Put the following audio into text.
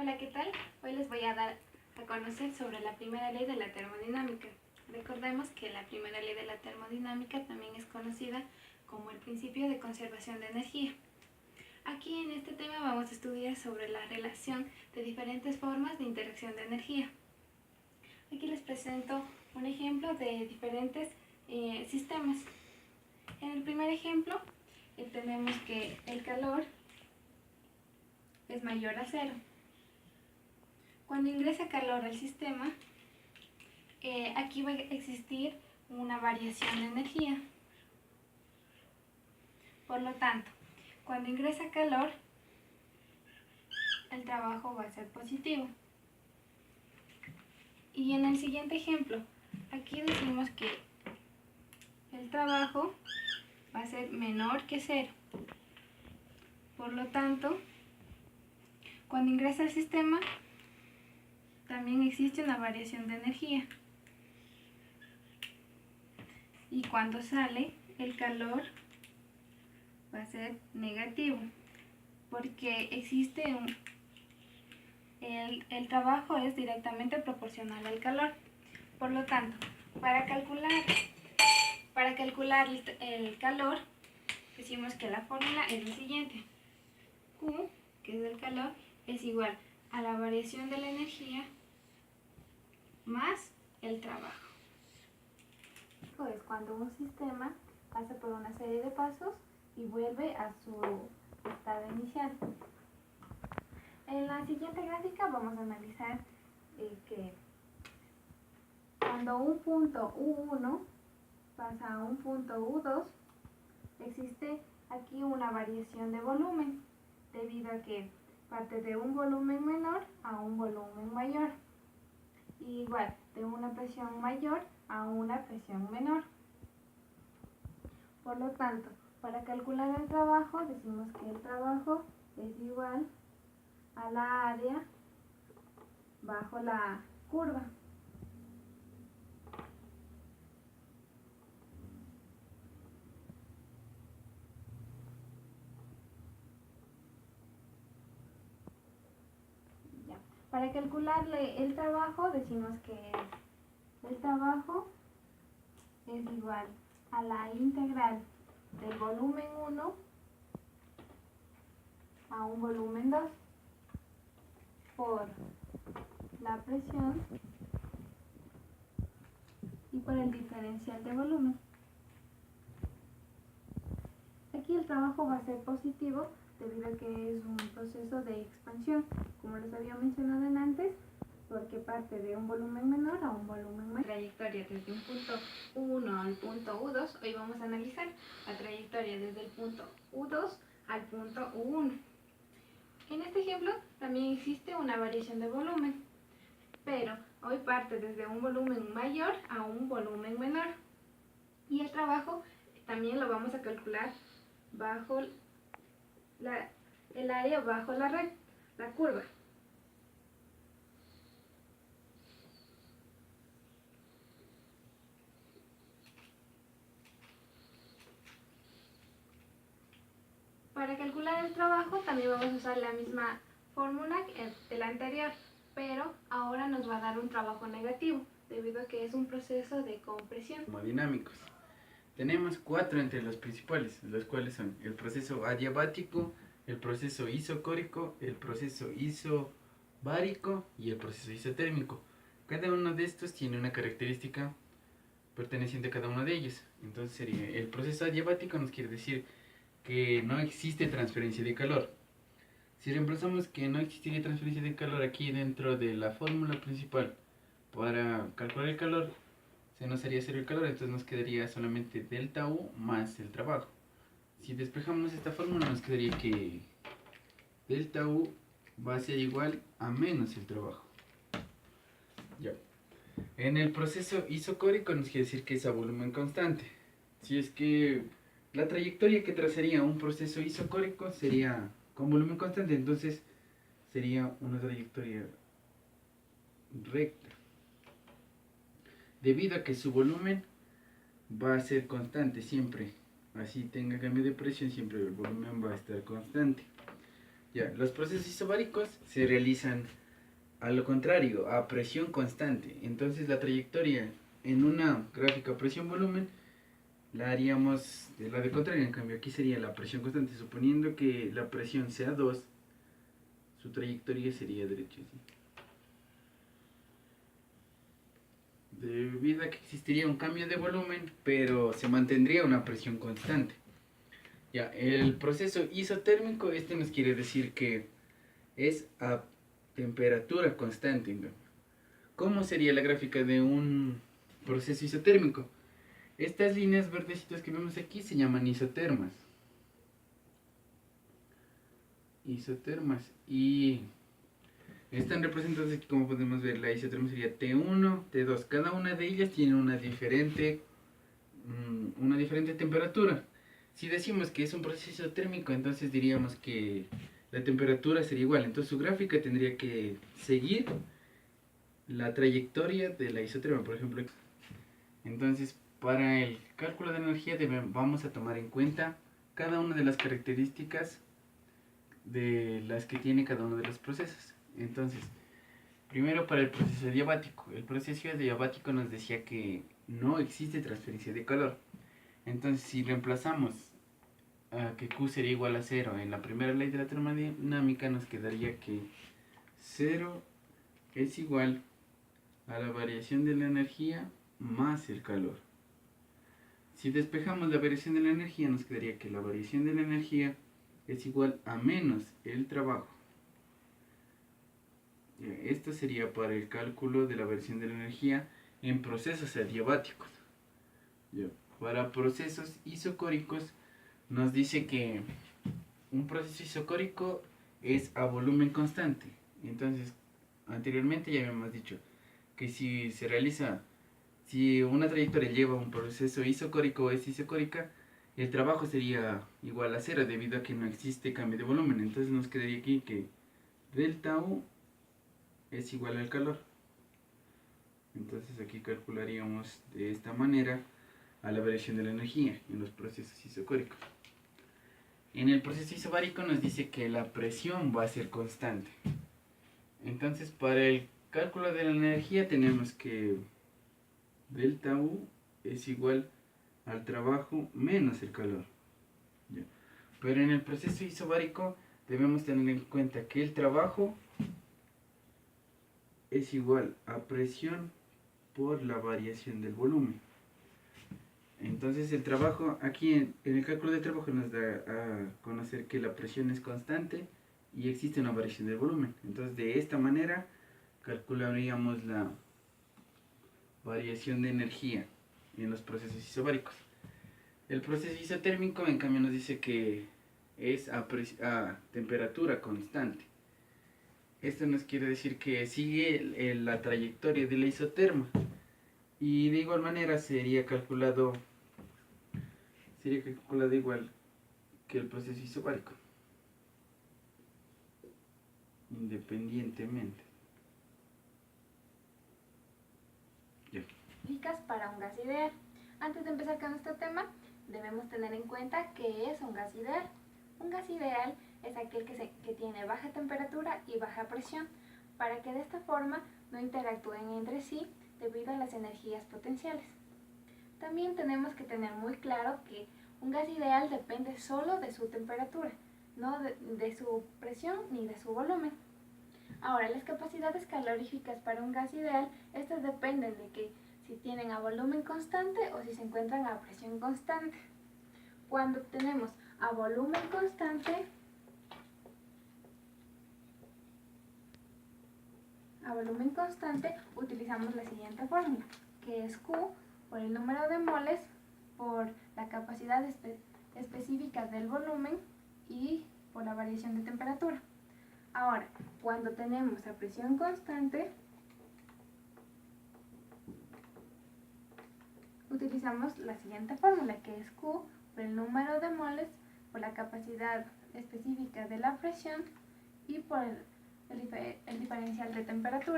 Hola, ¿qué tal? Hoy les voy a dar a conocer sobre la primera ley de la termodinámica. Recordemos que la primera ley de la termodinámica también es conocida como el principio de conservación de energía. Aquí en este tema vamos a estudiar sobre la relación de diferentes formas de interacción de energía. Aquí les presento un ejemplo de diferentes sistemas. En el primer ejemplo tenemos que el calor es mayor a cero. Cuando ingresa calor al sistema, aquí va a existir una variación de energía. Por lo tanto, cuando ingresa calor, el trabajo va a ser positivo. Y en el siguiente ejemplo, aquí decimos que el trabajo va a ser menor que cero. Por lo tanto, cuando ingresa al sistema, también existe una variación de energía. Y cuando sale, el calor va a ser negativo, porque existe el trabajo es directamente proporcional al calor. Por lo tanto, para calcular el calor, decimos que la fórmula es la siguiente. Q, que es el calor, es igual a la variación de la energía más el trabajo. Es cuando un sistema pasa por una serie de pasos y vuelve a su estado inicial. En la siguiente gráfica vamos a analizar que cuando un punto U1 pasa a un punto U2, existe aquí una variación de volumen, debido a que parte de un volumen menor a un volumen mayor, y igual de una presión mayor a una presión menor. Por lo tanto, para calcular el trabajo, decimos que el trabajo es igual a la área bajo la curva. Ya. Para calcularle el trabajo, decimos que el trabajo es igual a la integral del volumen 1 a un volumen 2 por la presión y por el diferencial de volumen. Aquí el trabajo va a ser positivo debido a que es un proceso de expansión, como les había mencionado antes, porque parte de un volumen menor a un volumen mayor. Trayectoria desde un punto U1 al punto U2. Hoy vamos a analizar la trayectoria desde el punto U2 al punto U1. En este ejemplo también existe una variación de volumen, pero hoy parte desde un volumen mayor a un volumen menor. Y el trabajo también lo vamos a calcular bajo el área bajo la curva. Para calcular el trabajo también vamos a usar la misma fórmula que la anterior, pero ahora nos va a dar un trabajo negativo, debido a que es un proceso de compresión. Termodinámicos. Tenemos 4 entre los principales, los cuales son el proceso adiabático, el proceso isocórico, el proceso isobárico y el proceso isotérmico. Cada uno de estos tiene una característica perteneciente a cada uno de ellos. Entonces sería el proceso adiabático, nos quiere decir que no existe transferencia de calor. Si reemplazamos que no existiría transferencia de calor aquí dentro de la fórmula principal para calcular el calor, se nos haría cero el calor, entonces nos quedaría solamente delta U más el trabajo. Si despejamos esta fórmula, nos quedaría que delta U va a ser igual a menos el trabajo. Ya. En el proceso isocórico nos quiere decir que es a volumen constante. Si es que la trayectoria que trazaría un proceso isocórico sería con volumen constante, entonces sería una trayectoria recta, debido a que su volumen va a ser constante siempre. Así tenga cambio de presión, siempre el volumen va a estar constante. Ya, los procesos isobáricos se realizan a lo contrario, a presión constante. Entonces la trayectoria en una gráfica presión-volumen la haríamos de la de contrario. En cambio aquí sería la presión constante. Suponiendo que la presión sea 2, su trayectoria sería derecha, ¿sí? Debido a que existiría un cambio de volumen, pero se mantendría una presión constante. Ya, el proceso isotérmico, este nos quiere decir que es a temperatura constante. ¿Cómo sería la gráfica de un proceso isotérmico? Estas líneas verdecitas que vemos aquí se llaman isotermas. Isotermas. Y están representadas aquí, como podemos ver. La isoterma sería T1, T2. Cada una de ellas tiene una diferente temperatura. Si decimos que es un proceso isotérmico, entonces diríamos que la temperatura sería igual. Entonces su gráfica tendría que seguir la trayectoria de la isoterma, por ejemplo. Entonces, para el cálculo de energía vamos a tomar en cuenta cada una de las características de las que tiene cada uno de los procesos. Entonces, primero para el proceso adiabático. El proceso adiabático nos decía que no existe transferencia de calor. Entonces, si reemplazamos que Q sería igual a 0 en la primera ley de la termodinámica, nos quedaría que 0 es igual a la variación de la energía más el calor. Si despejamos la variación de la energía, nos quedaría que la variación de la energía es igual a menos el trabajo. Esto sería para el cálculo de la variación de la energía en procesos adiabáticos. Para procesos isocóricos nos dice que un proceso isocórico es a volumen constante. Entonces, anteriormente ya habíamos dicho que si una trayectoria lleva un proceso isocórico o es isocórica, el trabajo sería igual a 0 debido a que no existe cambio de volumen. Entonces nos quedaría aquí que delta U es igual al calor. Entonces aquí calcularíamos de esta manera a la variación de la energía en los procesos isocóricos. En el proceso isobárico nos dice que la presión va a ser constante. Entonces para el cálculo de la energía tenemos que delta U es igual al trabajo menos el calor. Pero en el proceso isobárico debemos tener en cuenta que el trabajo es igual a presión por la variación del volumen. Entonces el trabajo, aquí en el cálculo del trabajo nos da a conocer que la presión es constante y existe una variación del volumen. Entonces de esta manera calcularíamos la variación de energía en los procesos isobáricos. El proceso isotérmico en cambio nos dice que es a temperatura constante. Esto nos quiere decir que sigue la trayectoria de la isoterma y de igual manera sería calculado igual que el proceso isobárico, independientemente. Para un gas ideal. Antes de empezar con este tema, debemos tener en cuenta qué es un gas ideal. Un gas ideal es aquel que tiene baja temperatura y baja presión, para que de esta forma no interactúen entre sí debido a las energías potenciales. También tenemos que tener muy claro que un gas ideal depende solo de su temperatura, no de su presión ni de su volumen. Ahora, las capacidades caloríficas para un gas ideal, estas dependen de que si tienen a volumen constante o si se encuentran a presión constante. Cuando tenemos a volumen constante, utilizamos la siguiente fórmula, que es Q por el número de moles por la capacidad específica del volumen y por la variación de temperatura. Ahora, cuando tenemos a presión constante, utilizamos la siguiente fórmula, que es Q por el número de moles por la capacidad específica de la presión y por el diferencial de temperatura.